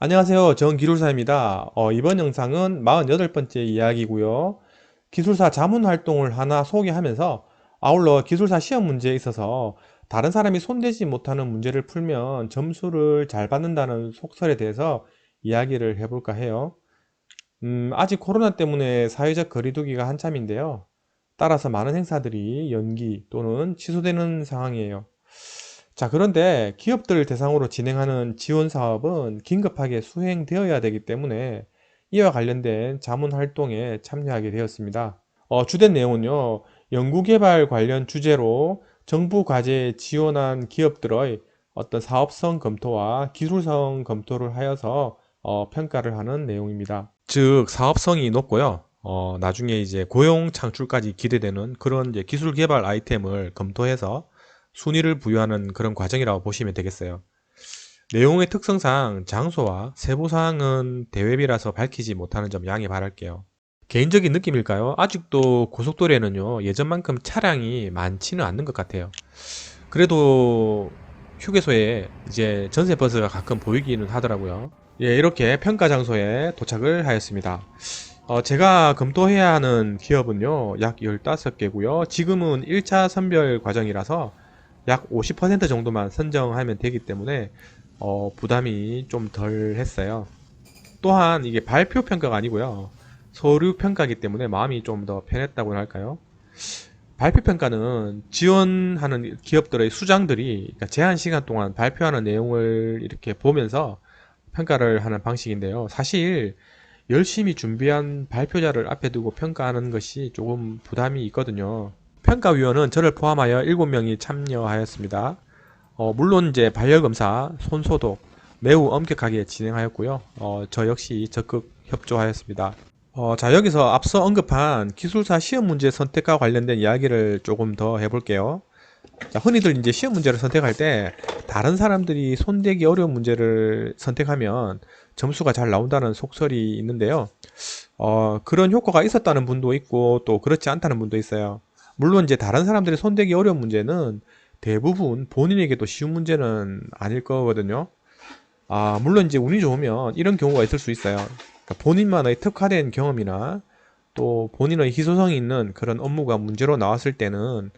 안녕하세요. 정기술사입니다. 이번 영상은 48번째 이야기고요. 기술사 자문 활동을 하나 소개하면서 아울러 기술사 시험 문제에 있어서 다른 사람이 손대지 못하는 문제를 풀면 점수를 잘 받는다는 속설에 대해서 이야기를 해볼까 해요. 아직 코로나 때문에 사회적 거리두기가 한참인데요. 따라서 많은 행사들이 연기 또는 취소되는 상황이에요. 자, 그런데 기업들을 대상으로 진행하는 지원 사업은 긴급하게 수행되어야 되기 때문에 이와 관련된 자문 활동에 참여하게 되었습니다. 주된 내용은요, 연구개발 관련 주제로 정부 과제에 지원한 기업들의 어떤 사업성 검토와 기술성 검토를 하여서 평가를 하는 내용입니다. 즉, 사업성이 높고요. 나중에 이제 고용 창출까지 기대되는 그런 이제 기술 개발 아이템을 검토해서 순위를 부여하는 그런 과정이라고 보시면 되겠어요. 내용의 특성상 장소와 세부사항은 대회비라서 밝히지 못하는 점 양해 바랄게요. 개인적인 느낌일까요? 아직도 고속도로에는요, 예전만큼 차량이 많지는 않는 것 같아요. 그래도 휴게소에 이제 전세버스가 가끔 보이기는 하더라고요. 예, 이렇게 평가 장소에 도착을 하였습니다. 제가 검토해야 하는 기업은요, 약 15개고요. 지금은 1차 선별 과정이라서 약 50% 정도만 선정하면 되기 때문에 부담이 좀 덜 했어요. 또한 이게 발표 평가가 아니고요. 서류 평가이기 때문에 마음이 좀 더 편했다고 할까요? 발표 평가는 지원하는 기업들의 수장들이 그러니까 제한 시간 동안 발표하는 내용을 이렇게 보면서 평가를 하는 방식인데요. 사실 열심히 준비한 발표자를 앞에 두고 평가하는 것이 조금 부담이 있거든요. 평가위원은 저를 포함하여 7명이 참여하였습니다. 물론 이제 발열검사, 손소독 매우 엄격하게 진행하였고요. 저 역시 적극 협조하였습니다. 자, 여기서 앞서 언급한 기술사 시험 문제 선택과 관련된 이야기를 조금 더 해볼게요. 자, 흔히들 이제 시험 문제를 선택할 때 다른 사람들이 손대기 어려운 문제를 선택하면 점수가 잘 나온다는 속설이 있는데요. 그런 효과가 있었다는 분도 있고 또 그렇지 않다는 분도 있어요. 물론 이제 다른 사람들이 손대기 어려운 문제는 대부분 본인에게도 쉬운 문제는 아닐 거거든요. 물론 이제 운이 좋으면 이런 경우가 있을 수 있어요. 그러니까 본인만의 특화된 경험이나 또 본인의 희소성이 있는 그런 업무가 문제로 나왔을 때는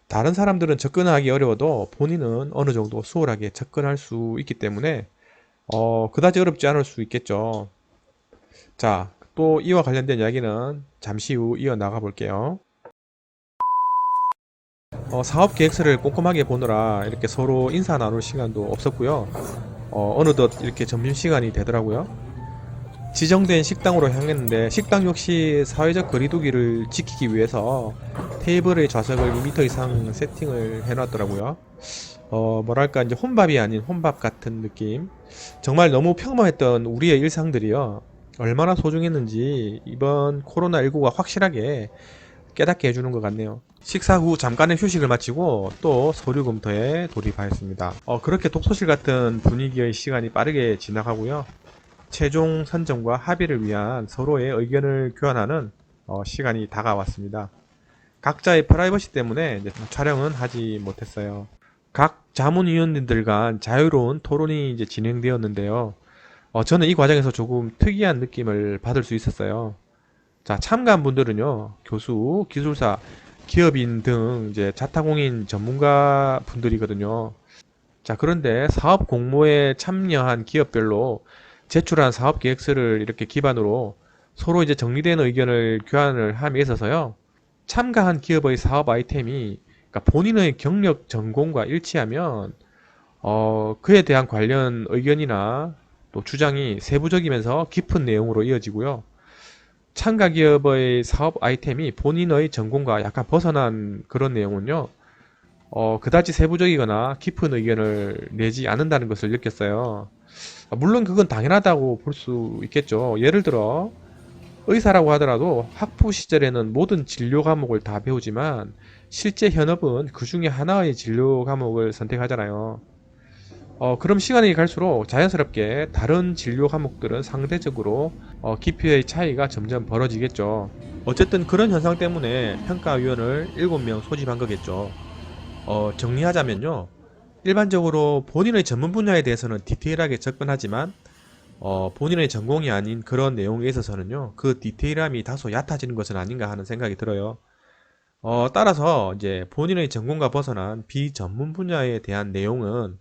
다른 사람들은 접근하기 어려워도 본인은 어느 정도 수월하게 접근할 수 있기 때문에 그다지 어렵지 않을 수 있겠죠. 자, 또 이와 관련된 이야기는 잠시 후 이어나가 볼게요. 사업 계획서를 꼼꼼하게 보느라 이렇게 서로 인사 나눌 시간도 없었고요. 어느덧 이렇게 점심시간이 되더라고요. 지정된 식당으로 향했는데 식당 역시 사회적 거리두기를 지키기 위해서 테이블의 좌석을 2m 이상 세팅을 해놨더라고요. 뭐랄까 이제 혼밥이 아닌 혼밥 같은 느낌. 정말 너무 평범했던 우리의 일상들이요. 얼마나 소중했는지 이번 코로나19가 확실하게 깨닫게 해주는 것 같네요. 식사 후 잠깐의 휴식을 마치고 또 서류 검토에 돌입하였습니다. 그렇게 독서실 같은 분위기의 시간이 빠르게 지나가고요. 최종 선정과 합의를 위한 서로의 의견을 교환하는 시간이 다가왔습니다. 각자의 프라이버시 때문에 이제 촬영은 하지 못했어요. 각 자문위원님들 간 자유로운 토론이 이제 진행되었는데요. 저는 이 과정에서 조금 특이한 느낌을 받을 수 있었어요. 자, 참가한 분들은요, 교수, 기술사, 기업인 등 이제 자타공인 전문가 분들이거든요. 자, 그런데 사업 공모에 참여한 기업별로 제출한 사업 계획서를 이렇게 기반으로 서로 이제 정리된 의견을 교환을 함에 있어서요. 참가한 기업의 사업 아이템이 그러니까 본인의 경력 전공과 일치하면 그에 대한 관련 의견이나 또 주장이 세부적이면서 깊은 내용으로 이어지고요. 참가 기업의 사업 아이템이 본인의 전공과 약간 벗어난 그런 내용은요. 그다지 세부적이거나 깊은 의견을 내지 않는다는 것을 느꼈어요. 물론 그건 당연하다고 볼 수 있겠죠. 예를 들어 의사라고 하더라도 학부 시절에는 모든 진료 과목을 다 배우지만 실제 현업은 그 중에 하나의 진료 과목을 선택하잖아요. 그럼 시간이 갈수록 자연스럽게 다른 진료 과목들은 상대적으로 깊이의 차이가 점점 벌어지겠죠. 어쨌든 그런 현상 때문에 평가위원을 7명 소집한 거겠죠. 정리하자면요. 일반적으로 본인의 전문 분야에 대해서는 디테일하게 접근하지만 본인의 전공이 아닌 그런 내용에 있어서는요, 그 디테일함이 다소 얕아지는 것은 아닌가 하는 생각이 들어요. 따라서 이제 본인의 전공과 벗어난 비전문 분야에 대한 내용은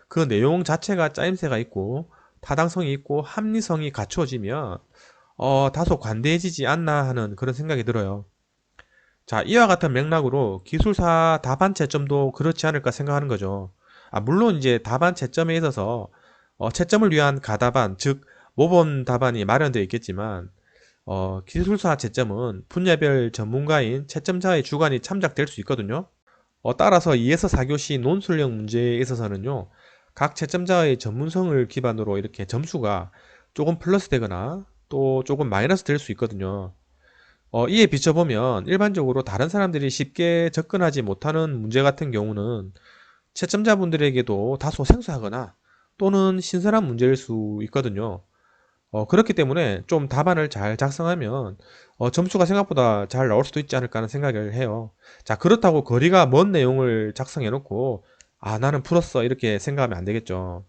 그 내용 자체가 짜임새가 있고 타당성이 있고 합리성이 갖추어지면 다소 관대해지지 않나 하는 그런 생각이 들어요. 자, 이와 같은 맥락으로 기술사 답안 채점도 그렇지 않을까 생각하는 거죠. 물론 이제 답안 채점에 있어서 채점을 위한 가답안, 즉 모범 답안이 마련되어 있겠지만 기술사 채점은 분야별 전문가인 채점자의 주관이 참작될 수 있거든요. 따라서 2에서 4교시 논술형 문제에 있어서는요, 각 채점자의 전문성을 기반으로 이렇게 점수가 조금 플러스 되거나 또 조금 마이너스 될 수 있거든요. 이에 비춰보면 일반적으로 다른 사람들이 쉽게 접근하지 못하는 문제 같은 경우는 채점자분들에게도 다소 생소하거나 또는 신선한 문제일 수 있거든요. 그렇기 때문에 좀 답안을 잘 작성하면 점수가 생각보다 잘 나올 수도 있지 않을까 하는 생각을 해요. 자, 그렇다고 거리가 먼 내용을 작성해 놓고 나는 풀었어 이렇게 생각하면 안 되겠죠.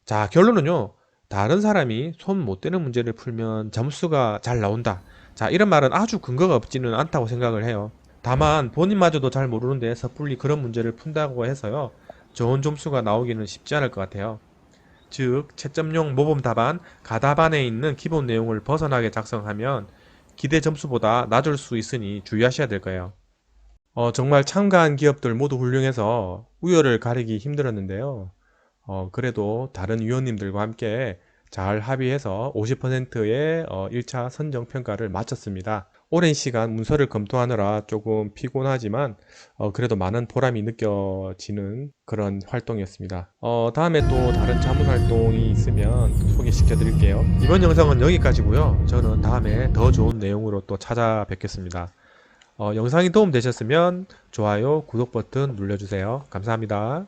자, 결론은요. 다른 사람이 손 못 대는 문제를 풀면 점수가 잘 나온다. 자, 이런 말은 아주 근거가 없지는 않다고 생각을 해요. 다만 본인마저도 잘 모르는데 섣불리 그런 문제를 푼다고 해서요, 좋은 점수가 나오기는 쉽지 않을 것 같아요. 즉, 채점용 모범 답안, 가답안에 있는 기본 내용을 벗어나게 작성하면 기대 점수보다 낮을 수 있으니 주의하셔야 될 거예요. 정말 참가한 기업들 모두 훌륭해서 우열을 가리기 힘들었는데요. 그래도 다른 위원님들과 함께 잘 합의해서 50%의 1차 선정 평가를 마쳤습니다. 오랜 시간 문서를 검토하느라 조금 피곤하지만 그래도 많은 보람이 느껴지는 그런 활동이었습니다. 다음에 또 다른 자문 활동이 있으면 소개시켜 드릴게요. 이번 영상은 여기까지고요. 저는 다음에 더 좋은 내용으로 또 찾아뵙겠습니다. 영상이 도움되셨으면 좋아요, 구독 버튼 눌러주세요. 감사합니다.